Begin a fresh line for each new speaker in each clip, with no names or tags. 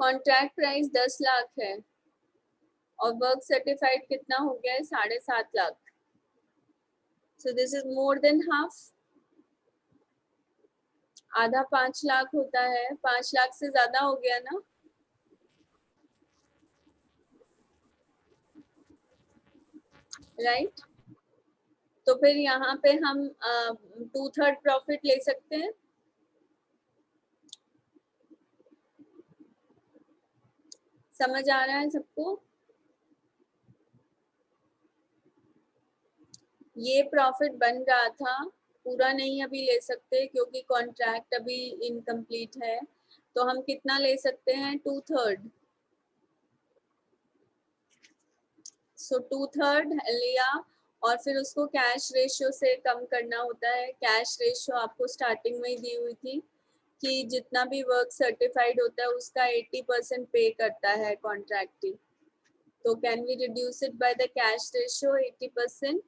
Contract price 10 lakh है और work certified कितना हो गया है 7.5 लाख. सो this is more than half. आधा 5 लाख होता है, 5 लाख से ज्यादा हो गया ना. राइट. तो फिर यहाँ पे हम 2/3 प्रॉफिट ले सकते हैं. समझ आ रहा है सबको? ये प्रॉफिट बन रहा था, पूरा नहीं अभी ले सकते क्योंकि कॉन्ट्रैक्ट अभी इनकम्प्लीट है. तो हम कितना ले सकते हैं? 2/3. सो 2/3 लिया और फिर उसको कैश रेशियो से कम करना होता है. कैश रेशियो आपको स्टार्टिंग में ही दी हुई थी कि जितना भी वर्क सर्टिफाइड होता है उसका 80% पे करता है कॉन्ट्रैक्टी. तो can we reduce it by the cash ratio 80%.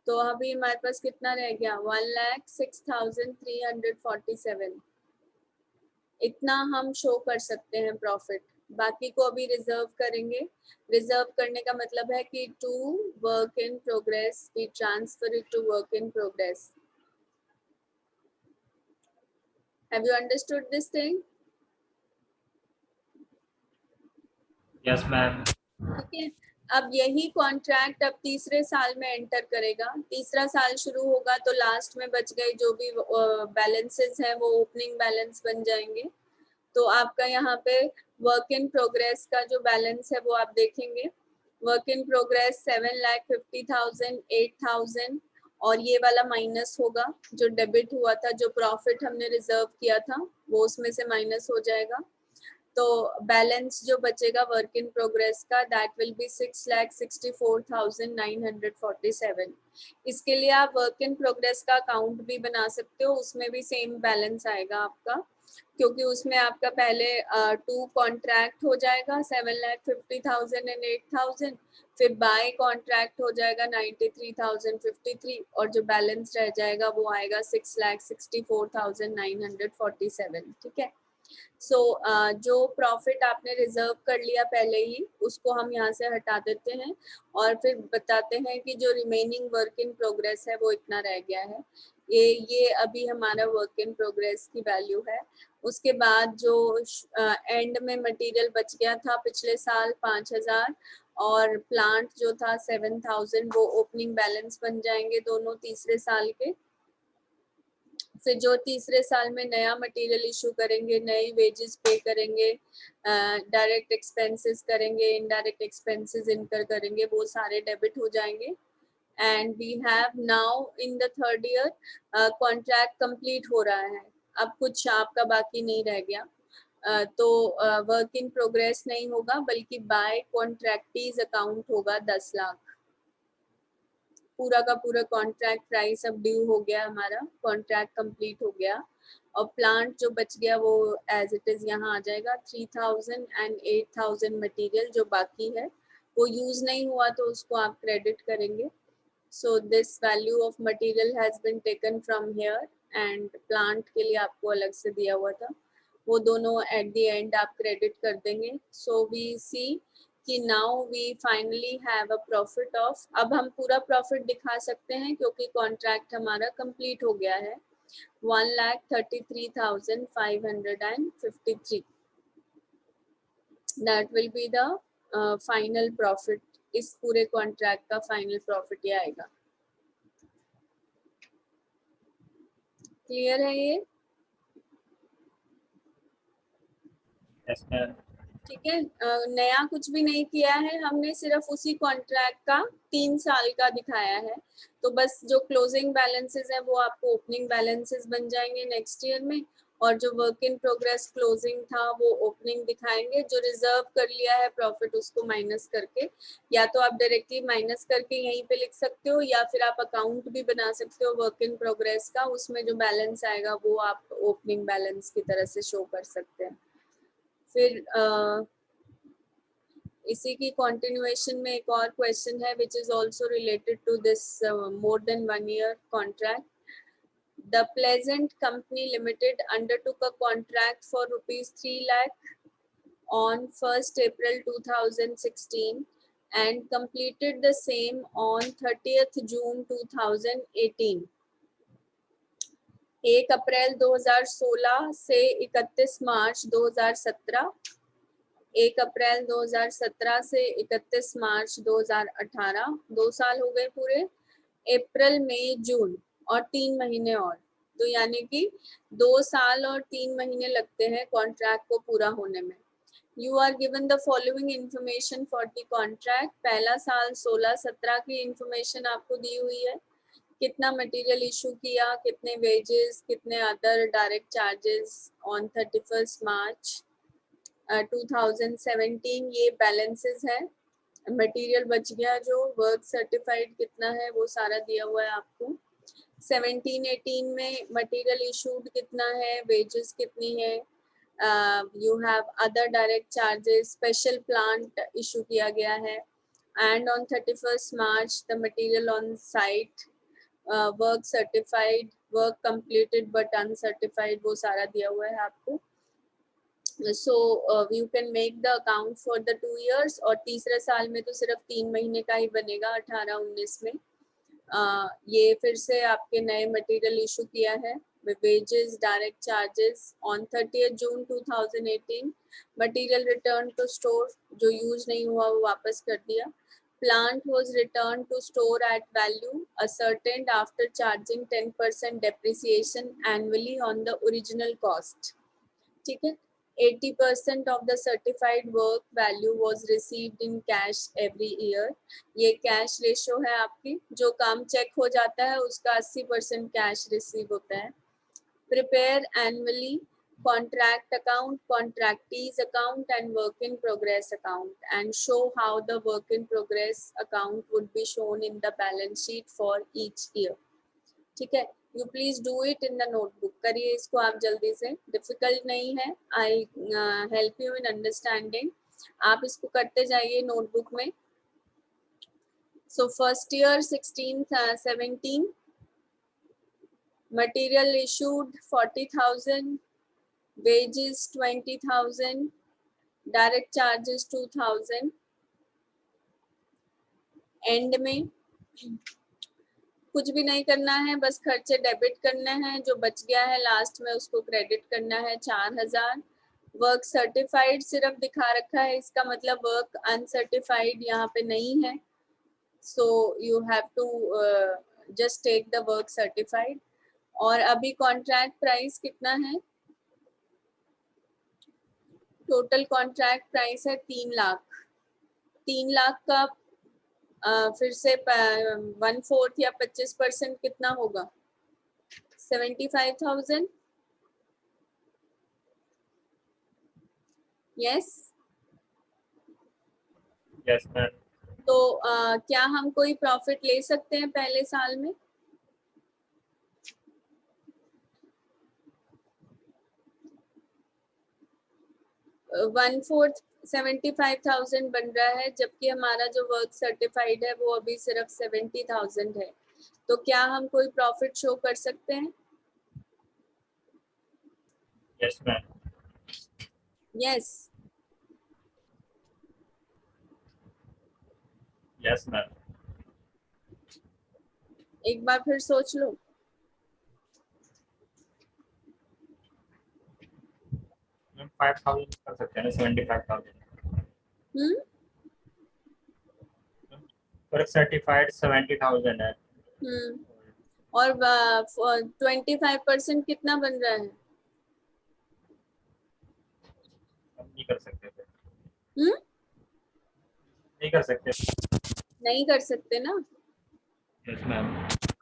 तो अभी हमारे पास कितना रह गया? 1,06,347. इतना हम शो कर सकते हैं प्रॉफिट. बाकी को अभी रिजर्व करेंगे. रिजर्व करने का मतलब है कि to work in progress, we transfer it to work in progress. Have you understood this thing?
Yes ma'am.
ठीक है. अब यही कॉन्ट्रैक्ट अब तीसरे साल में एंटर करेगा. तीसरा साल शुरू होगा तो लास्ट में बच गए जो भी बैलेंसेस हैं वो ओपनिंग बैलेंस बन जाएंगे. तो आपका यहाँ पे वर्क इन प्रोग्रेस का जो बैलेंस है वो आप देखेंगे. वर्क इन प्रोग्रेस 7,50,000, 8,000 और ये वाला माइनस होगा जो डेबिट हुआ था, जो प्रॉफिट हमने रिजर्व किया था वो उसमें से माइनस हो जाएगा. तो बैलेंस जो बचेगा वर्क इन प्रोग्रेस का, दैट विल बी 6,64,947. इसके लिए आप वर्क इन प्रोग्रेस का अकाउंट भी बना सकते हो, उसमें भी सेम बैलेंस आएगा आपका क्योंकि उसमें आपका पहले 2 कॉन्ट्रैक्ट हो जाएगा 7,50,000 एंड 8,000. फिर बाय कॉन्ट्रैक्ट हो जाएगा 93,053 और जो बैलेंस रह जाएगा वो आएगा 6,64,947. ठीक है. सो जो प्रॉफिट आपने रिजर्व कर लिया पहले ही उसको हम यहाँ से हटा देते हैं और फिर बताते हैं कि जो रिमेनिंग वर्क इन प्रोग्रेस है वो इतना रह गया है. ये अभी हमारा वर्क इन प्रोग्रेस की वैल्यू है. उसके बाद जो एंड में मटेरियल बच गया था पिछले साल 5,000 और प्लांट जो था 7,000 वो ओपनिंग बैलेंस बन जाएंगे दोनों तीसरे साल के. फिर जो तीसरे साल में नया मटेरियल इशू करेंगे, नई वेजेस पे करेंगे, डायरेक्ट एक्सपेंसेस करेंगे, इनडायरेक्ट एक्सपेंसेस इनकर करेंगे, वो सारे डेबिट हो जाएंगे. And we have now in the third year contract complete हो रहा है. अब कुछ आपका बाकी नहीं रह गया. तो वर्क इन प्रोग्रेस नहीं होगा बल्कि बाय कॉन्ट्रैक्टीज अकाउंट होगा 10 लाख. पूरा का पूरा कॉन्ट्रैक्ट प्राइस अब ड्यू हो गया, हमारा कॉन्ट्रैक्ट कंप्लीट हो गया और प्लांट जो बच गया वो एज इट इज यहाँ आ जाएगा. 3,000 एंड 8,000 मटेरियल जो बाकी है वो यूज नहीं हुआ तो उसको आप क्रेडिट करेंगे. So this value of material has been taken from here and plant के लिए आपको अलग से दिया हुआ था, वो दोनों एट द एंड आप क्रेडिट कर देंगे. सो वी सी कि now we finally have a profit of, अब हम पूरा प्रॉफिट दिखा सकते हैं क्योंकि कॉन्ट्रैक्ट हमारा कंप्लीट हो गया है. 1,33,553. That will be the final profit. इस पूरे कॉन्ट्रैक्ट का फाइनल प्रॉफिट ये आएगा. क्लियर है ये?
Yes ma'am.
ठीक है. नया कुछ भी नहीं किया है हमने, सिर्फ उसी कॉन्ट्रैक्ट का 3 साल का दिखाया है. तो बस जो क्लोजिंग बैलेंसेस है वो आपको ओपनिंग बैलेंसेस बन जाएंगे नेक्स्ट ईयर में और जो वर्क इन प्रोग्रेस क्लोजिंग था वो ओपनिंग दिखाएंगे. जो रिजर्व कर लिया है प्रॉफिट उसको माइनस करके, या तो आप डायरेक्टली माइनस करके यहीं पे लिख सकते हो या फिर आप अकाउंट भी बना सकते हो वर्क इन प्रोग्रेस का, उसमें जो बैलेंस आएगा वो आप ओपनिंग बैलेंस की तरह से शो कर सकते हैं. फिर इसी की कंटिन्यूएशन में एक और क्वेश्चन है which is also related to this more than 1 year contract. The Pleasant Company Limited undertook a contract for rupees 3 lakh on 1st April 2016 and completed the same on 30th June 2018. 1 अप्रैल 2016 से 31 मार्च 2017, 1 अप्रैल 2017 से 31 मार्च 2018, 2 साल हो गए पूरे, अप्रैल मई जून और 3 महीने और, तो यानी कि 2 साल और 3 महीने लगते हैं कॉन्ट्रैक्ट को पूरा होने में. You are given the following information for the contract. पहला साल 16-17 की इंफॉर्मेशन आपको दी हुई है. कितना मटेरियल इशू किया, कितने वेजेस, कितने अदर डायरेक्ट चार्जेस ऑन 31 मार्च 2017, ये बैलेंसेस है. मटेरियल बच गया जो, वर्क सर्टिफाइड कितना है वो सारा दिया हुआ है आपको. 17-18 में मटेरियल इशूड कितना है, वेजेस कितनी है, you have other direct charges, special plant issue किया गया है, and on 31 March the material on site, work certified, work completed but uncertified, वो सारा दिया हुआ है आपको. So you can make the account for the 2 years, और तीसरे साल में तो सिर्फ 3 महीने का ही बनेगा 18-19 में. ये फिर से आपके नए मटेरियल इशू किया है. Wages, direct charges on 30th June 2018, material return to store, जो यूज नहीं हुआ वो वापस कर दिया. Plant was returned to store at value ascertained after charging 10% depreciation annually on the original cost. ठीक है. 80% of the certified work value was received in cash every year. ये कैश रेशो है आपकी, जो काम चेक हो जाता है उसका 80% कैश रिसीव होता है. Prepare annually contract account, contractees account and work in progress account, and show how the work in progress account would be shown in the balance sheet for each year. ठीक है. You please do it in the notebook. करिए इसको आप जल्दी से, difficult नहीं है. I help you in understanding. आप इसको करते जाइए नोटबुक में. So first year 16-17, material issued 40,000, wages 20,000, direct charges 2,000. And में कुछ भी नहीं करना है, बस खर्चे डेबिट करना है, जो बच गया है लास्ट में उसको क्रेडिट करना है 4,000. वर्क सर्टिफाइड सिर्फ दिखा रखा है, इसका मतलब वर्क अनसर्टिफाइड यहाँ पे नहीं है. So you have to just take the work certified. और अभी कॉन्ट्रैक्ट प्राइस कितना है, टोटल कॉन्ट्रैक्ट प्राइस है 3 लाख. 3 लाख का फिर से 1/4 या 25% कितना होगा, 75,000. यस.
Yes, ma'am.
तो क्या हम कोई प्रॉफिट ले सकते हैं पहले साल में? वन फोर्थ 75,000 बन रहा है, जबकि हमारा जो वर्क सर्टिफाइड है वो अभी सिर्फ 70,000 है. तो क्या हम कोई प्रॉफिट शो कर सकते हैं?
Yes, ma'am.
Yes.
Yes, ma'am.
एक बार फिर सोच लो.
Ma'am, 5,000 कर सकते हैं ना, 75,000. वर्क सर्टिफाइड 70,000 है.
और 25% कितना बन रहा है?
हम नहीं कर सकते थे. नहीं कर सकते.
नहीं कर सकते ना.
Yes, ma'am.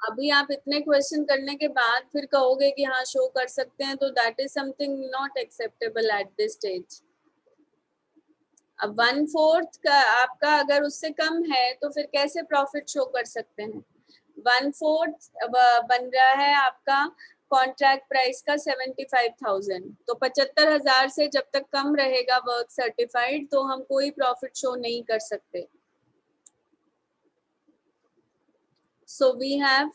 अभी आप इतने क्वेश्चन करने के बाद फिर कहोगे कि हाँ शो कर सकते हैं, तो that is something not acceptable at this stage. अब 1/4 का आपका अगर उससे कम है तो फिर कैसे प्रॉफिट शो कर सकते हैं? 1/4 बन रहा है आपका कॉन्ट्रैक्ट प्राइस का 75,000, तो 75,000 से जब तक कम रहेगा वर्क सर्टिफाइड तो हम कोई प्रॉफिट शो नहीं कर सकते. So we have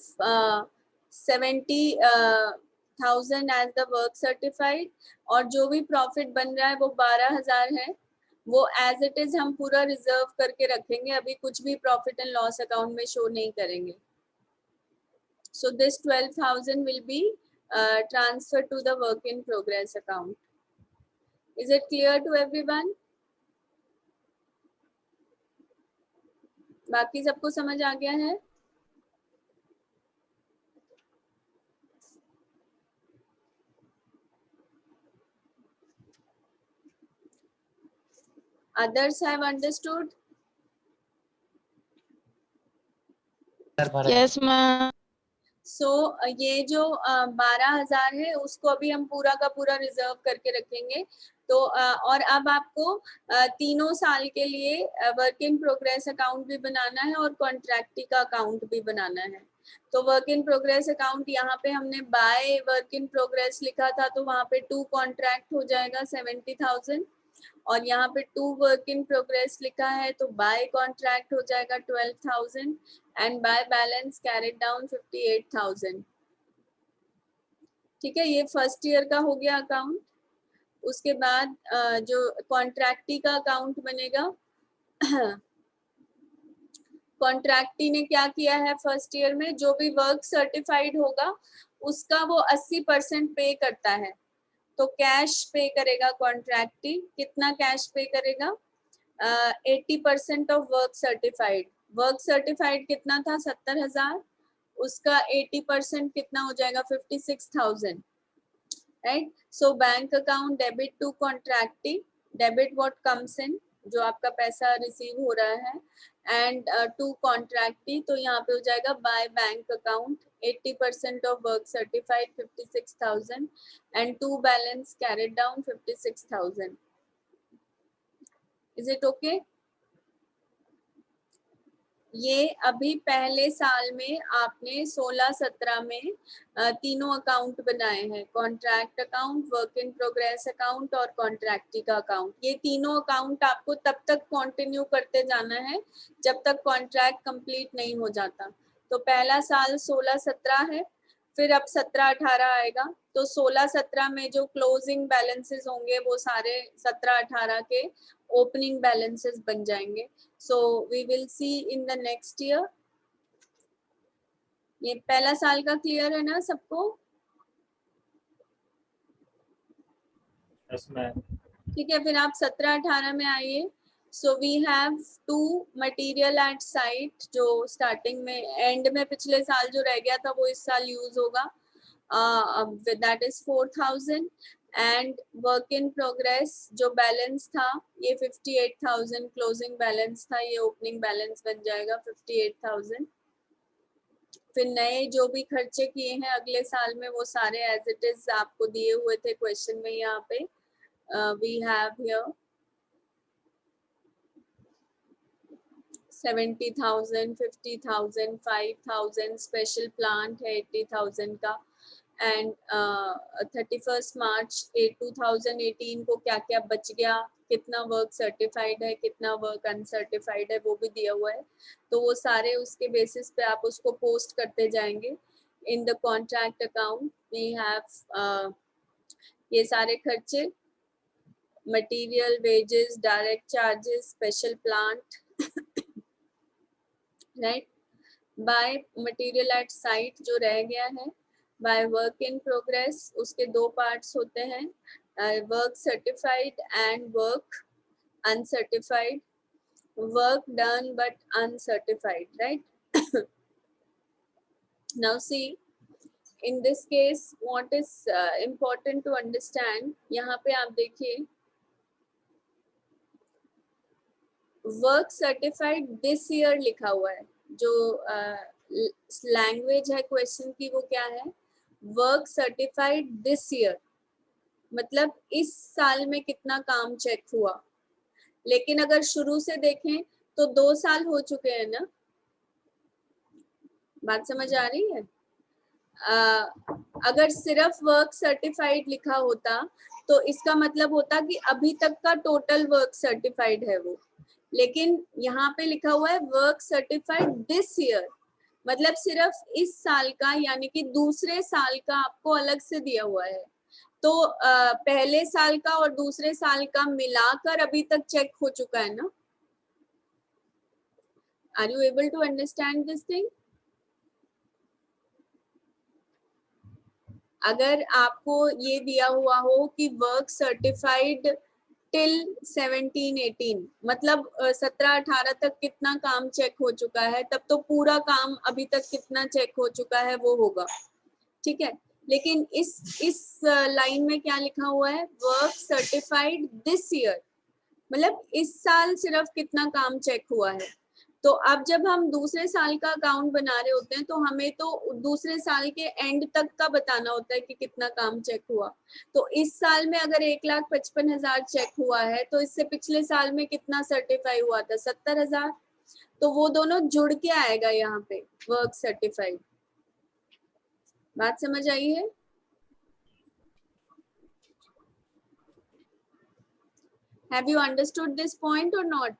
70,000 as the work certified, और जो भी प्रॉफिट बन रहा है वो 12,000 है, वो एज इट इज हम पूरा रिजर्व करके रखेंगे, अभी कुछ भी प्रॉफिट एंड लॉस अकाउंट में शो नहीं करेंगे. So this 12,000 will be transferred to the work in progress account. Is it clear to everyone? बाकी सबको समझ आ गया है? Others have understood?
Yes, ma'am.
So ये जो 12,000 है उसको अभी हम पूरा का पूरा रिजर्व करके रखेंगे. तो और अब आपको तीनों साल के लिए वर्क इन प्रोग्रेस अकाउंट भी बनाना है और कॉन्ट्रैक्टी का अकाउंट भी बनाना है. तो वर्क इन प्रोग्रेस अकाउंट यहाँ पे हमने बाय वर्क इन प्रोग्रेस लिखा था, तो वहाँ पे 2 कॉन्ट्रैक्ट हो जाएगा 70,000, और यहाँ पे 2 वर्क इन प्रोग्रेस लिखा है तो बाय कॉन्ट्रैक्ट हो जाएगा 12,000 and by balance carried down 58,000. ठीक है, ये फर्स्ट ईयर का हो गया अकाउंट. उसके बाद जो कॉन्ट्रैक्टी का अकाउंट बनेगा, कॉन्ट्रैक्टी ने क्या किया है फर्स्ट ईयर में, जो भी वर्क सर्टिफाइड होगा उसका वो 80% पे करता है. तो कैश पे करेगा कॉन्ट्रैक्टी. कितना कैश पे करेगा? 80% of work certified. Work certified कितना था? 70,000. उसका 80% कितना हो जाएगा? 56,000. Right. So bank account debit to contractee. Debit what comes in, जो आपका पैसा रिसीव हो रहा है, एंड टू कॉन्ट्रैक्टी, तो यहाँ पे हो जाएगा bye bank account 80% of work certified 56,000 and to balance carried down 56,000. Is it okay? ये अभी पहले साल में आपने 16-17 में तीनों अकाउंट बनाए हैं, contract account, work in progress account और कॉन्ट्रैक्टी का अकाउंट. ये तीनों अकाउंट आपको तब तक कंटिन्यू करते जाना है जब तक कॉन्ट्रैक्ट कंप्लीट नहीं हो जाता. तो पहला साल 16-17 है, फिर अब 17-18 आएगा, तो 16-17 में जो क्लोजिंग बैलेंसेस होंगे वो सारे 17-18 के ओपनिंग बैलेंसेस बन जाएंगे. So we will see in the next year. ये पहला साल का क्लियर है ना सबको?
Yes, ma'am.
ठीक है, फिर आप 17-18 में आइए. So we have 2 material at site, जो स्टार्टिंग में एंड में पिछले साल जो रह गया था वो इस साल यूज होगा. That is 4,000. And work in progress जो बैलेंस था ये 58,000 क्लोजिंग बैलेंस था, ये ओपनिंग बैलेंस बन जाएगा 58,000. फिर नए जो भी खर्चे किए हैं अगले साल में वो सारे एज इट इज आपको दिए हुए थे क्वेश्चन में. यहाँ पे we have here 70,000, 50,000, 5,000, special plant है 80,000 का, एंड 31 मार्च 2018 को क्या क्या बच गया, कितना वर्क सर्टिफाइड है, कितना वर्क अनसर्टिफाइड है, वो भी दिया हुआ है. तो वो सारे उसके बेसिस पे आप उसको पोस्ट करते जाएंगे. In the contract account we have ये सारे खर्चे, material, wages, direct charges, special plant, right. By material at site जो रह गया है, बाय वर्क इन प्रोग्रेस उसके 2 पार्ट्स होते हैं, work certified and work uncertified. Work done but uncertified, right. Now see in this case what is important to understand, यहाँ पे आप देखिए वर्क सर्टिफाइड दिस ईयर लिखा हुआ है. जो लैंग्वेज है क्वेश्चन की वो क्या है? वर्क सर्टिफाइड दिस ईयर, मतलब इस साल में कितना काम चेक हुआ. लेकिन अगर शुरू से देखें तो 2 साल हो चुके हैं ना. बात समझ आ रही है? अगर सिर्फ वर्क सर्टिफाइड लिखा होता तो इसका मतलब होता कि अभी तक का टोटल वर्क सर्टिफाइड है वो. लेकिन यहाँ पे लिखा हुआ है वर्क सर्टिफाइड दिस ईयर, मतलब सिर्फ इस साल का यानी कि दूसरे साल का आपको अलग से दिया हुआ है। तो पहले साल का और दूसरे साल का मिलाकर अभी तक चेक हो चुका है ना? Are you able to understand this thing? अगर आपको ये दिया हुआ हो कि वर्क सर्टिफाइड टिल 17-18 मतलब 17-18 तक कितना काम चेक हो चुका है, तब तो पूरा काम अभी तक कितना चेक हो चुका है वो होगा, ठीक है। लेकिन इस लाइन में क्या लिखा हुआ है, वर्क सर्टिफाइड दिस ईयर, मतलब इस साल सिर्फ कितना काम चेक हुआ है। तो अब जब हम दूसरे साल का अकाउंट बना रहे होते हैं तो हमें तो दूसरे साल के एंड तक का बताना होता है कि कितना काम चेक हुआ। तो इस साल में अगर 1,55,000 चेक हुआ है तो इससे पिछले साल में कितना सर्टिफाई हुआ था, 70,000। तो वो दोनों जुड़ के आएगा यहाँ पे वर्क सर्टिफाइड। बात समझ आई है? Have you understood this point or not?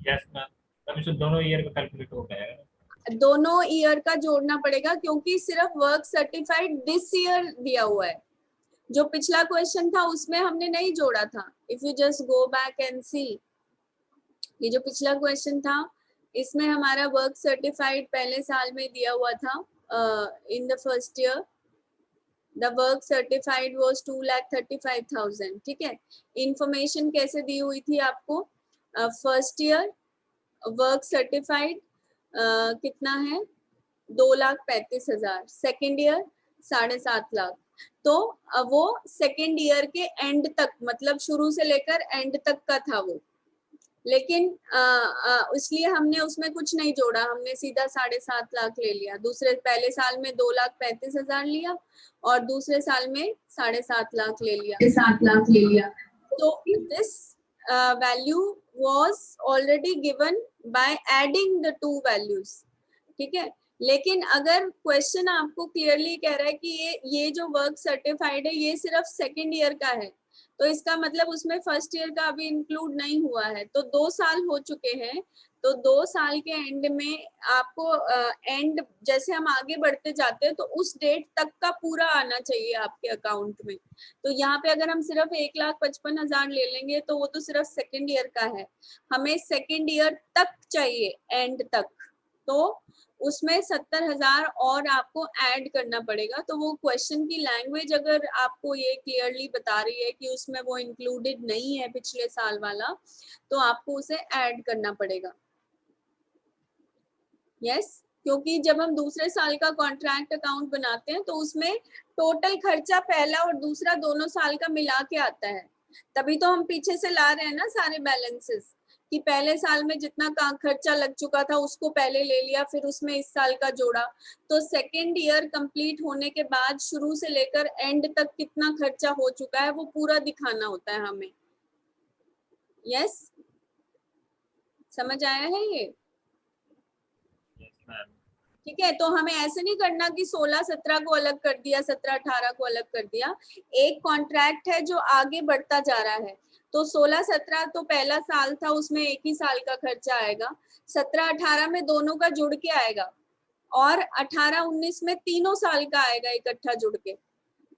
Yes ma'am, तब इसमें दोनों ईयर का कैलकुलेट हो जाएगा।
दोनों ईयर का जोड़ना पड़ेगा क्योंकि सिर्फ वर्क सर्टिफाइड दिस ईयर दिया हुआ है। जो पिछला क्वेश्चन था उसमें हमने नहीं जोड़ा था। If you just go back and see, ये जो पिछला क्वेश्चन था इसमें हमारा वर्क सर्टिफाइड पहले साल में दिया हुआ था in the first year the work certified was 2,35,000, ठीक है। इंफॉर्मेशन कैसे दी हुई थी आपको, फर्स्ट ईयर वर्क सर्टिफाइड कितना है, 2,35,000, सेकेंड ईयर 7.5 लाख। तो वो सेकेंड ईयर के एंड तक मतलब शुरू से लेकर एंड तक का था वो, लेकिन इसलिए हमने उसमें कुछ नहीं जोड़ा, हमने सीधा 7.5 लाख ले लिया। दूसरे पहले साल में 2,35,000 लिया और दूसरे साल में 7.5 लाख ले लिया,
7 लाख ले लिया।
तो this value was already given by adding the two values, ठीक है। लेकिन अगर क्वेश्चन आपको क्लियरली कह रहा है कि ये जो वर्क सर्टिफाइड है ये सिर्फ सेकेंड ईयर का है, तो इसका मतलब उसमें फर्स्ट ईयर का अभी इंक्लूड नहीं हुआ है। तो 2 साल हो चुके हैं, तो 2 साल के एंड में आपको एंड जैसे हम आगे बढ़ते जाते हैं तो उस डेट तक का पूरा आना चाहिए आपके अकाउंट में। तो यहाँ पे अगर हम सिर्फ 1,55,000 ले लेंगे तो वो तो सिर्फ सेकेंड ईयर का है, हमें सेकेंड ईयर तक चाहिए, एंड तक। तो उसमें 70,000 और आपको ऐड करना पड़ेगा। तो वो क्वेश्चन की लैंग्वेज अगर आपको ये क्लियरली बता रही है कि उसमें वो इंक्लूडेड नहीं है पिछले साल वाला, तो आपको उसे ऐड करना पड़ेगा। यस, क्योंकि जब हम दूसरे साल का कॉन्ट्रैक्ट अकाउंट बनाते हैं तो उसमें टोटल खर्चा पहला और दूसरा दोनों साल का मिला के आता है। तभी तो हम पीछे से ला रहे हैं ना सारे बैलेंसेस, कि पहले साल में जितना खर्चा लग चुका था उसको पहले ले लिया, फिर उसमें इस साल का जोड़ा। तो सेकेंड ईयर कंप्लीट होने के बाद शुरू से लेकर एंड तक कितना खर्चा हो चुका है वो पूरा दिखाना होता है हमें। यस, समझ आया है ये? ठीक है, तो हमें ऐसे नहीं करना कि 16-17 को अलग कर दिया, 17-18 को अलग कर दिया। एक कॉन्ट्रैक्ट है जो आगे बढ़ता जा रहा है, तो 16-17 तो पहला साल था, उसमें एक ही साल का खर्चा आएगा। 17-18 में दोनों का जुड़ के आएगा और 18-19 में तीनों साल का आएगा इकट्ठा जुड़ के।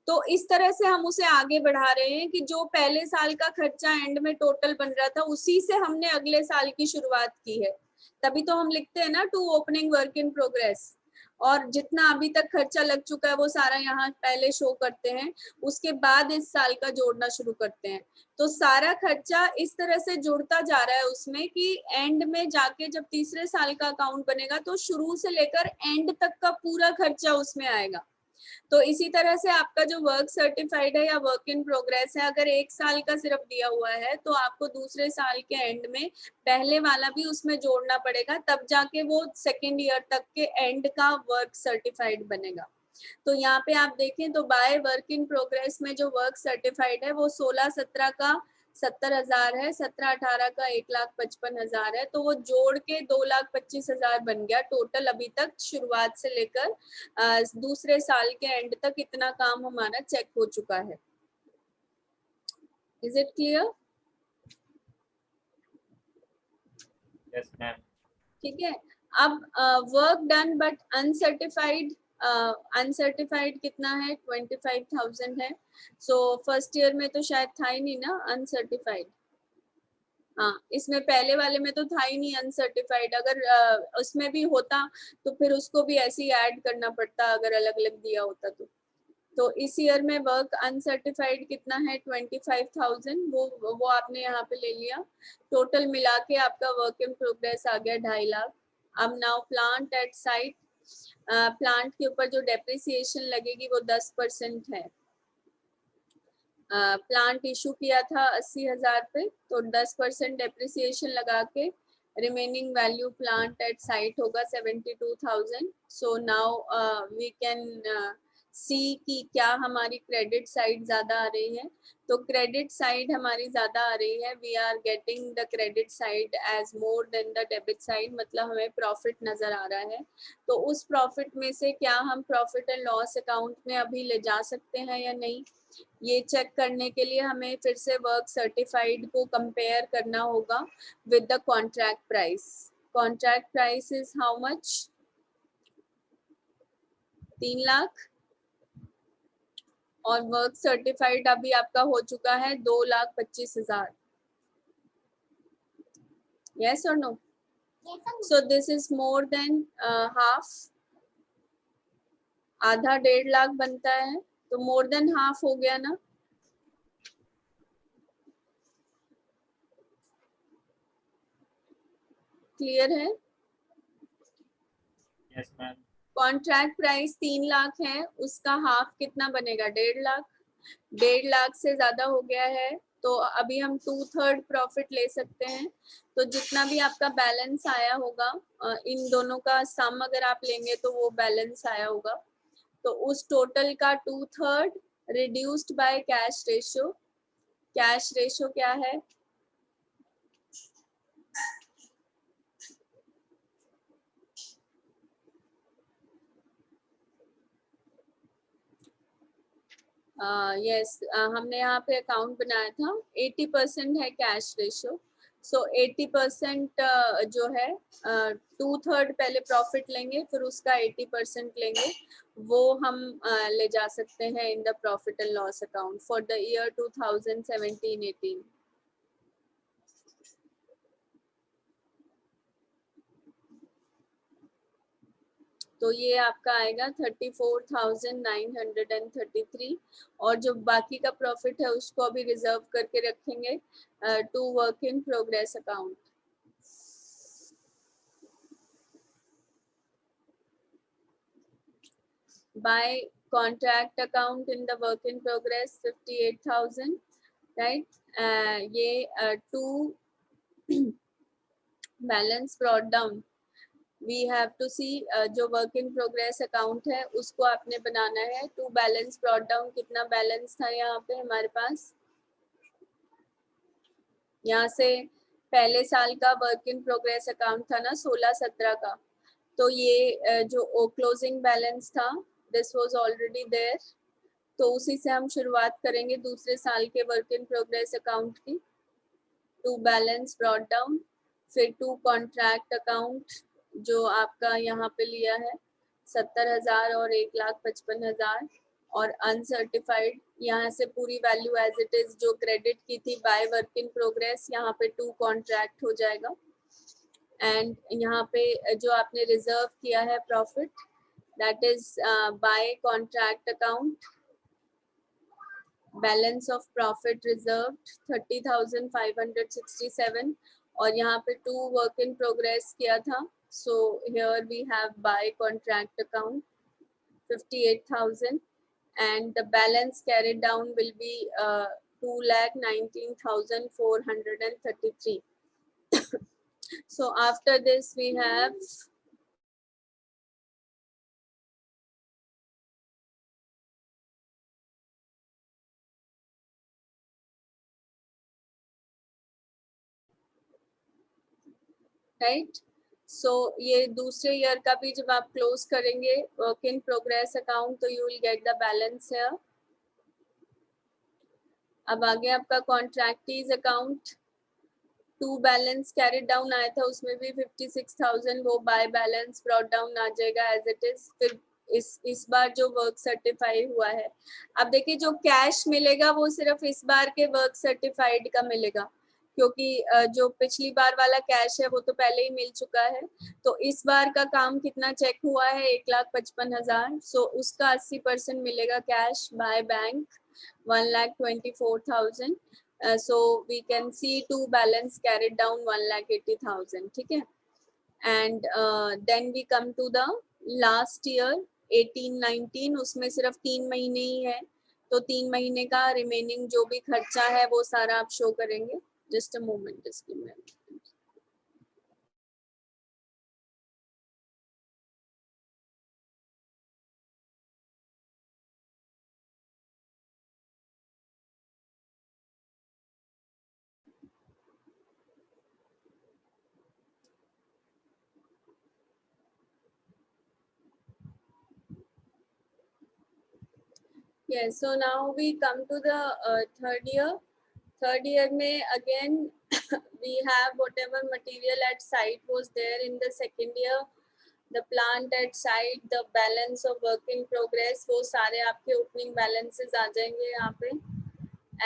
तो इस तरह से हम उसे आगे बढ़ा रहे हैं कि जो पहले साल का खर्चा एंड में टोटल बन रहा था उसी से हमने अगले साल की शुरुआत की है। तभी तो हम लिखते हैं ना to opening work in progress, और जितना अभी तक खर्चा लग चुका है वो सारा यहाँ पहले शो करते हैं, उसके बाद इस साल का जोड़ना शुरू करते हैं। तो सारा खर्चा इस तरह से जुड़ता जा रहा है उसमें कि एंड में जाके जब तीसरे साल का अकाउंट बनेगा तो शुरू से लेकर एंड तक का पूरा खर्चा उसमें आएगा। तो इसी तरह से आपका जो वर्क सर्टिफाइड है या वर्क इन प्रोग्रेस है, अगर एक साल का सिर्फ दिया हुआ है तो आपको दूसरे साल के एंड में पहले वाला भी उसमें जोड़ना पड़ेगा, तब जाके वो सेकेंड ईयर तक के एंड का वर्क सर्टिफाइड बनेगा। तो यहाँ पे आप देखें तो बाय वर्क इन प्रोग्रेस में जो वर्क सर्टिफाइड है वो 16-17 का 70,000 है, 17-18 का 1,55,000 है। तो वो जोड़ के 2,25,000 बन गया टोटल अभी तक शुरुआत से लेकर दूसरे साल के एंड तक इतना काम हमारा चेक हो चुका है। Is it clear?
Yes ma'am.
ठीक है, अब work done but uncertified, uncertified कितना है 25,000 है। सो फर्स्ट ईयर में तो शायद था ही नहीं ना अनसर्टिफाइड। हाँ, इसमें पहले वाले में तो था ही नहीं अनसर्टिफाइड। अगर उसमें भी होता तो फिर उसको भी ऐसे ही ऐड करना पड़ता अगर अलग अलग दिया होता तो इस ईयर में वर्क अनसर्टिफाइड कितना है 25,000, वो आपने यहाँ पे ले लिया। टोटल मिला के आपका वर्क इन प्रोग्रेस आ गया 2.5 लाख। अब now plant at site, plant के ऊपर जो डेप्रिसिएशन लगेगी वो 10% है। प्लांट इशू किया था 80,000 पे, तो 10% डेप्रिसिएशन लगा के remaining value plant at site होगा 72,000। So now we can see कि क्या हमारी क्रेडिट साइड ज्यादा आ रही है। तो क्रेडिट साइड हमारी ज्यादा आ रही है, we are getting the credit side as more than the debit side, मतलब हमें प्रॉफिट नजर आ रहा है। तो उस प्रॉफिट में से क्या हम प्रॉफिट एंड लॉस अकाउंट में अभी ले जा सकते हैं या नहीं, ये चेक करने के लिए हमें फिर से वर्क सर्टिफाइड को कंपेयर करना होगा with the contract price. Contract price is how much, 3 lakh, और वर्क सर्टिफाइड अभी आपका हो चुका है 2,25,000। यस और no? So this is more than half, आधा 1.5 लाख बनता है, तो मोर देन हाफ हो गया ना। क्लियर है?
Yes ma'am.
Contract price 3 lakh है, उसका हाफ कितना बनेगा 1.5 लाख। 1.5 लाख से ज्यादा हो गया है तो अभी हम 2/3 प्रॉफिट ले सकते हैं। तो जितना भी आपका बैलेंस आया होगा, इन दोनों का सम अगर आप लेंगे तो वो बैलेंस आया होगा, तो उस टोटल का 2/3 reduced by cash ratio. Cash ratio क्या है? यस, हमने यहाँ पे अकाउंट बनाया था, 80% है कैश रेशियो। सो 80% जो है 2/3 पहले प्रॉफिट लेंगे, फिर उसका 80% लेंगे, वो हम ले जा सकते हैं in the profit and loss account for the year 2017-18। तो ये आपका आएगा 34,933, और जो बाकी का प्रॉफिट है उसको अभी रिजर्व करके रखेंगे to work in progress account. By contract account in the work in progress 58,000, right? ये to balance brought down, we have to see जो work in progress account है उसको आपने बनाना है। to balance brought down कितना balance था यहाँ पे हमारे पास, यहाँ से पहले साल का वर्क इन प्रोग्रेस अकाउंट था ना 16-17 का, तो ये जो क्लोजिंग बैलेंस था दिस वाज ऑलरेडी देयर, तो उसी से हम शुरुआत करेंगे दूसरे साल के वर्क इन प्रोग्रेस अकाउंट की। टू बैलेंस ब्रॉट डाउन, फिर टू कॉन्ट्रैक्ट अकाउंट जो आपका यहाँ पे लिया है 70,000 और 1,55,000, और अनसर्टिफाइड यहाँ से पूरी वैल्यू एज इट इज जो क्रेडिट की थी बाय वर्क इन प्रोग्रेस यहाँ पे टू कॉन्ट्रैक्ट हो जाएगा। एंड यहाँ पे जो आपने रिजर्व किया है profit that is by contract account, balance of profit reserved 30,567, और यहाँ पे टू वर्क इन प्रोग्रेस किया था, so here we have by contract account 58,000, and the balance carried down will be 2,19,433. So after this we have right. So ये दूसरे year का भी जब आप क्लोज करेंगे वर्क इन प्रोग्रेस अकाउंट तो you will get the balance here. अब आगे आपका contractee's account, to balance carried down आया था, उसमें भी 56,000 वो बाय बैलेंस ब्रॉट डाउन आ जाएगा एज इट इज। फिर इस बार जो वर्क सर्टिफाई हुआ है, अब देखिए जो कैश मिलेगा वो सिर्फ इस बार के वर्क सर्टिफाइड का मिलेगा, क्योंकि जो पिछली बार वाला कैश है वो तो पहले ही मिल चुका है। तो इस बार का काम कितना चेक हुआ है, 1,55,000। सो उसका 80% मिलेगा cash by bank, 1,24,000। So we can see two balance carried down 1,80,000, ठीक है। And then we come to the last year 18-19, उसमें सिर्फ 3 महीने ही है, तो 3 महीने का रिमेनिंग जो भी खर्चा है वो सारा आप शो करेंगे। जस्ट अ मोमेंट इसके में। Yes, so now we come to the third year. Third year में again we have whatever material at site was there in the second year, the plant at site, the balance of work in progress, वो सारे आपके opening balances आ जाएंगे यहाँ पे।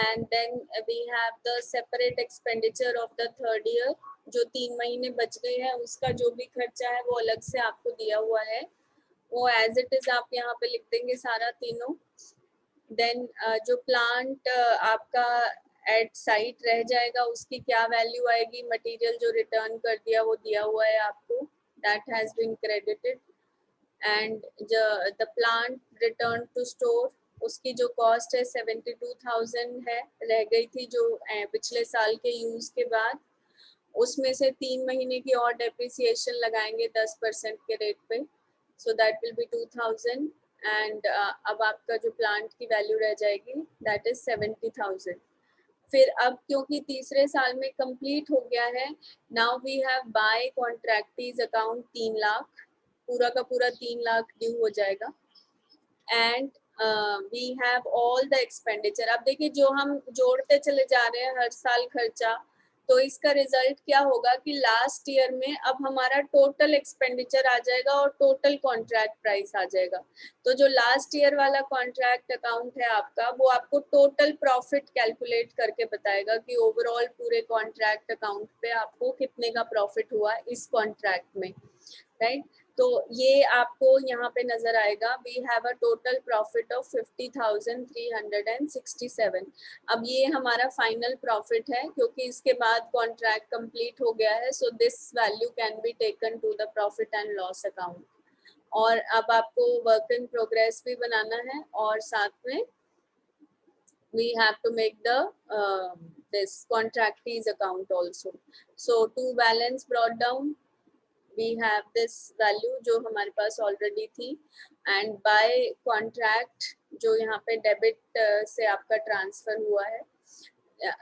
And then we have the separate expenditure of the third year, जो 3 महीने बच गए हैं उसका जो भी खर्चा है वो अलग से आपको दिया हुआ है, वो as it is आप यहाँ पे लिख देंगे सारा तीनों। देन जो प्लांट आपका एट साइट रह जाएगा उसकी क्या वैल्यू आएगी, मटेरियल जो रिटर्न कर दिया वो दिया हुआ है आपको, that has been credited. And the plant return to store, उसकी जो कॉस्ट है 72,000 है, रह गई थी जो पिछले साल के यूज के बाद, उसमें से 3 महीने की और डेप्रिसिएशन लगाएंगे 10% के रेट पे, so that will be 2,000। And अब आपका जो प्लांट की वैल्यू रह जाएगी दैट इज 70,000। फिर अब क्योंकि तीसरे साल में कंप्लीट हो गया है, now we have by contractee's account 3 lakh, पूरा का पूरा 3 लाख ड्यू हो जाएगा। And we have all the expenditure. अब देखिए जो हम जोड़ते चले जा रहे हैं हर साल खर्चा, तो इसका रिजल्ट क्या होगा कि लास्ट ईयर में अब हमारा टोटल एक्सपेंडिचर आ जाएगा और टोटल कॉन्ट्रैक्ट प्राइस आ जाएगा। तो जो लास्ट ईयर वाला कॉन्ट्रैक्ट अकाउंट है आपका, वो आपको टोटल प्रॉफिट कैलकुलेट करके बताएगा कि ओवरऑल पूरे कॉन्ट्रैक्ट अकाउंट पे आपको कितने का प्रॉफिट हुआ इस कॉन्ट्रैक्ट में, राइट। तो ये आपको यहाँ पे नजर आएगा, we have a total profit of 50,367। अब ये हमारा फाइनल प्रॉफिट है क्योंकि इसके बाद कॉन्ट्रैक्ट कंप्लीट हो गया है, so this value can be taken to the profit and loss account. और अब आपको वर्क इन प्रोग्रेस भी बनाना है और साथ में we have to make the this contractees account also. So to balance brought down, we have this value जो हमारे पास ऑलरेडी थी, एंड बाय कॉन्ट्रैक्ट जो यहाँ पे डेबिट से आपका ट्रांसफर हुआ है,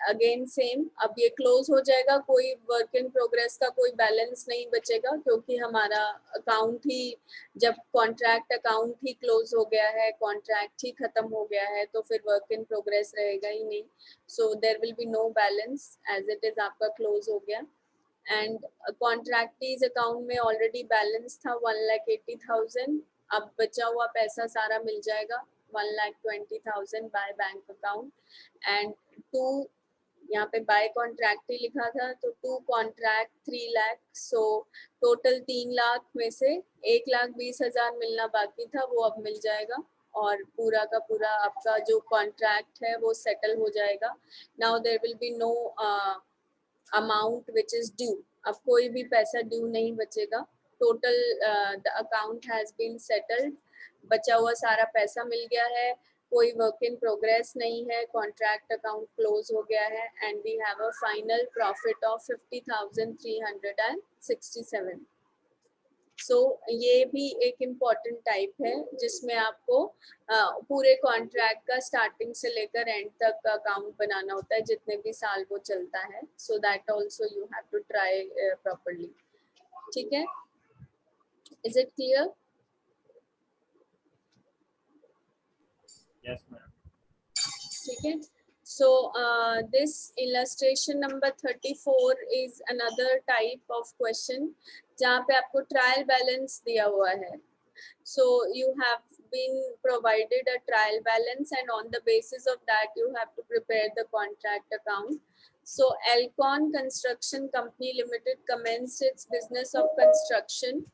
अगेन सेम, अब ये क्लोज हो जाएगा, कोई वर्क इन प्रोग्रेस का कोई बैलेंस नहीं बचेगा क्योंकि हमारा अकाउंट ही, जब कॉन्ट्रैक्ट अकाउंट ही क्लोज हो गया है, कॉन्ट्रैक्ट ही खत्म हो गया है, तो फिर वर्क इन प्रोग्रेस रहेगा ही नहीं। So there will be no balance, as it is आपका क्लोज हो गया। एंड कॉन्ट्रैक्टीज अकाउंट में ऑलरेडी बैलेंस था 1,80,000, अब बचा हुआ पैसा सारा मिल जाएगा 1,20,000 by bank account. And to, यहाँ पे बाय कॉन्ट्रैक्ट ही लिखा था तो to contract 3 lakh, so total 3 lakh में से 1,20,000 मिलना बाकी था, वो अब मिल जाएगा और पूरा का पूरा आपका जो कॉन्ट्रैक्ट है वो सेटल हो जाएगा। Now there will be no amount which is due, अब कोई भी पैसा ड्यू नहीं बचेगा, total the account has been settled, बचा हुआ सारा पैसा मिल गया है, कोई वर्क इन प्रोग्रेस नहीं है, कॉन्ट्रैक्ट अकाउंट क्लोज हो गया है, and we have a final profit of 50,367। सो ये भी एक इम्पॉर्टेंट टाइप है जिसमें आपको पूरे कॉन्ट्रैक्ट का स्टार्टिंग से लेकर एंड तक का अकाउंट बनाना होता है जितने भी साल वो चलता है। So that also you have to try properly, ठीक है। Is it clear?
Yes, ma'am.
ठीक है, So this illustration number 34 is another type of question जहाँ पे आपको ट्रायल बैलेंस दिया हुआ है. So you have been provided a trial balance, and on the basis of that you have to prepare the contract account. So Elcon Construction Company Limited commenced its business of construction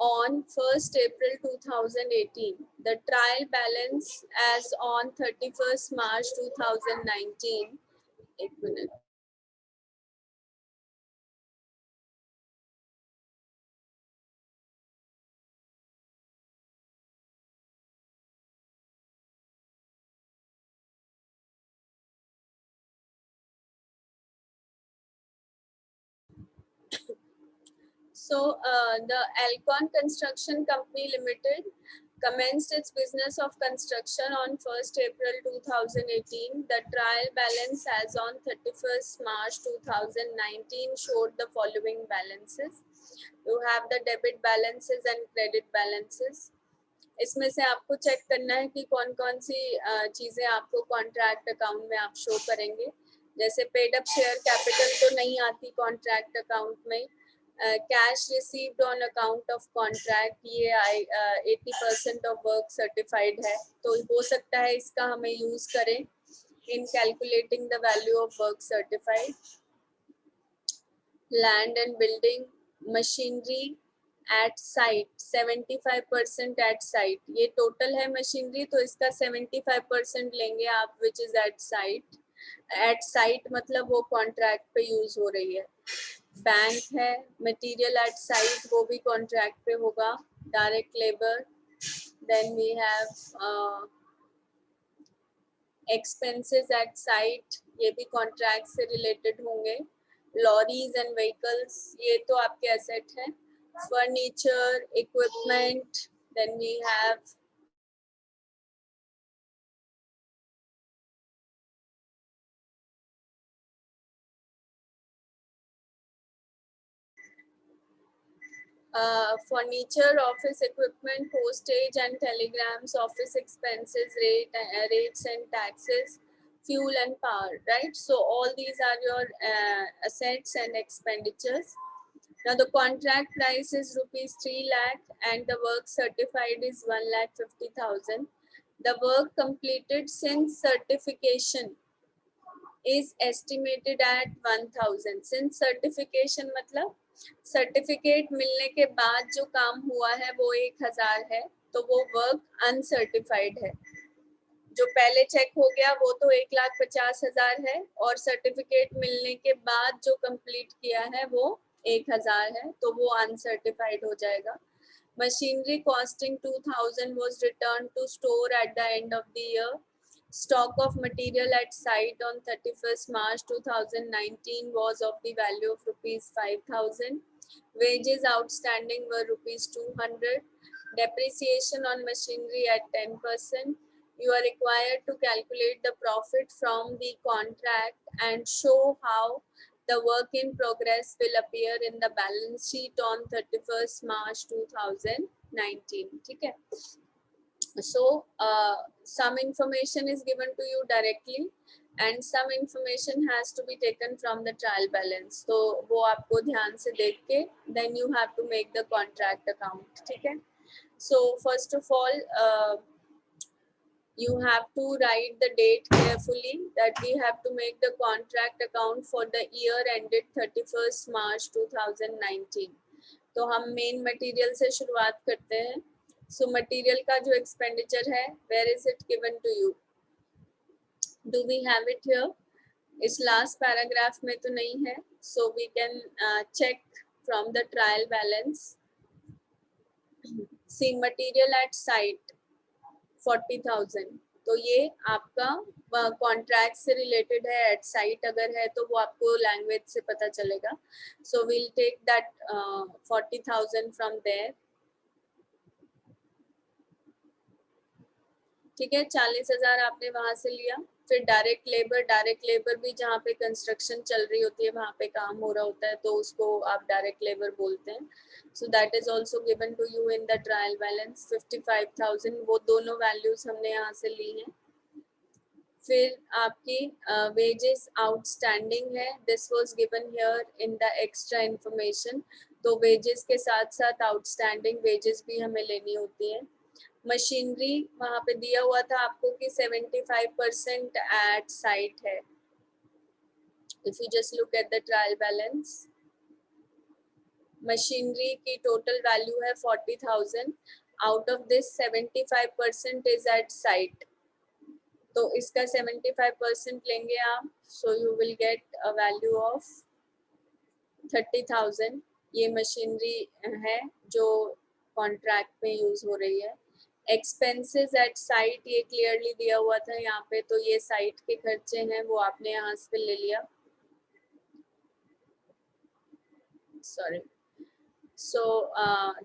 on 1st April 2018. The trial balance as on 31st March 2019. एक minute. So the Elcon Construction Company Limited commenced its business of construction on 1st April 2018. The trial balance as on 31st March 2019 showed the following balances. You have the debit balances and credit balances. इसमें से आपको check करना है कि कौन कौन सी चीज़ें आपको कॉन्ट्रैक्ट अकाउंट में आप शो करेंगे. जैसे पेड अप शेयर कैपिटल तो नहीं आती कॉन्ट्रैक्ट अकाउंट में. Cash received on account of contract, ये 80% ऑफ वर्क सर्टिफाइड है, तो हो सकता है इसका हमें यूज करें in calculating the value of work certified. Land and building, machinery at site 75% at site. ये टोटल है मशीनरी, तो इसका 75% लेंगे आप, which is at site. At site मतलब वो कॉन्ट्रैक्ट पे यूज हो रही है. बैंक है, मटेरियल एट साइट, वो भी कॉन्ट्रैक्ट पे होगा. Direct labour, then we have expenses at site, ये भी कॉन्ट्रैक्ट से रिलेटेड होंगे. लॉरीज एंड व्हीकल्स, ये तो आपके एसेट हैं. Furniture, equipment, then we have furniture, office equipment, postage and telegrams, office expenses, rates and taxes, fuel and power, right? So all these are your assets and expenditures. Now the contract price is rupees 3 lakh and the work certified is 1,50,000. The work completed since certification is estimated at 1,000. Since certification मतलब certificate मिलने के बाद जो काम हुआ है वो 1,000 है, तो वो वर्क अनसर्टिफाइड है. जो पहले चेक हो गया वो तो 1,50,000 है, और सर्टिफिकेट मिलने के बाद जो कंप्लीट किया है वो 1,000 है, तो वो अनसर्टिफाइड हो जाएगा. Machinery costing 2,000 was returned to store at the end of the year. Stock of material at site on 31st March 2019 was of the value of rupees 5,000. Wages outstanding were rupees 200. Depreciation on machinery at 10%. You are required to calculate the profit from the contract and show how the work in progress will appear in the balance sheet on 31st March 2019. ठीक है? So some information is given to you directly and some information has to be taken from the trial balance. तो वो आपको ध्यान से देख के then you have to make the contract account. ठीक है? So first of all you have to write the date carefully, that we have to make the contract account for the year ended 31st March 2019. तो हम main material से शुरुआत करते हैं. So material का जो एक्सपेंडिचर है, where is it given to you? Do we have it here? इस लास्ट पैराग्राफ में तो नहीं है, so we can check from the trial balance. See material at site 40,000, तो ये आपका कॉन्ट्रैक्ट से रिलेटेड है. एट साइट अगर है तो वो आपको लैंग्वेज से पता चलेगा. So we'll take that 40,000 from there. ठीक है, 40,000 आपने वहां से लिया. फिर डायरेक्ट लेबर भी जहाँ पे कंस्ट्रक्शन चल रही होती है वहाँ पे काम हो रहा होता है तो उसको आप डायरेक्ट लेबर बोलते हैं. So that is also given to you in the trial balance 55,000. वो दोनों वैल्यूज हमने यहाँ से ली हैं. फिर आपकी वेजेस आउटस्टैंडिंग है. This was given here in the extra information. तो वेजेस के साथ साथ आउटस्टैंडिंग वेजेस भी हमें लेनी होती है. मशीनरी वहाँ पे दिया हुआ था आपको कि 75% एट साइट है. If you just look at the trial balance, machinery की टोटल वैल्यू है 40,000. Out of this 75% is at site. तो इसका 75% लेंगे आप. So you will get a value of 30,000. ये मशीनरी है जो कॉन्ट्रैक्ट में यूज हो रही है. एक्सपेंसेस एट साइट ये क्लियरली दिया हुआ था यहाँ पे. तो ये साइट के खर्चे हैं वो आपने यहाँ से ले लिया. Sorry. So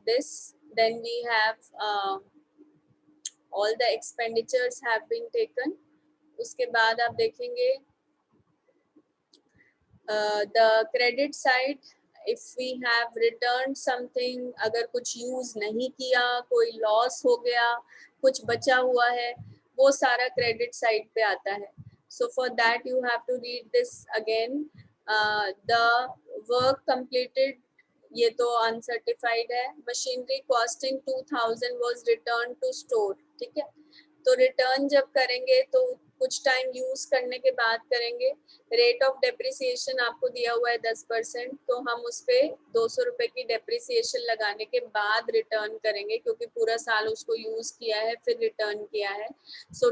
this then we have all the expenditures have been taken. उसके बाद आप देखेंगे the credit side, if we have returned something, अगर कुछ यूज नहीं किया, कोई लॉस हो गया, कुछ बचा हुआ है, वो सारा क्रेडिट साइड पे आता है. So for that you have to read this again. The work completed ये तो अनसर्टिफाइड है. Machinery costing 2,000 was returned to store. ठीक है. तो रिटर्न जब करेंगे तो कुछ टाइम यूज करने के बाद करेंगे. रेट ऑफ डेप्रिसिएशन आपको दिया हुआ है 10%. तो हम उस पे 200 रुपए की डेप्रिसिएशन लगाने के बाद रिटर्न करेंगे क्योंकि पूरा साल उसको यूज किया है फिर रिटर्न किया है. सो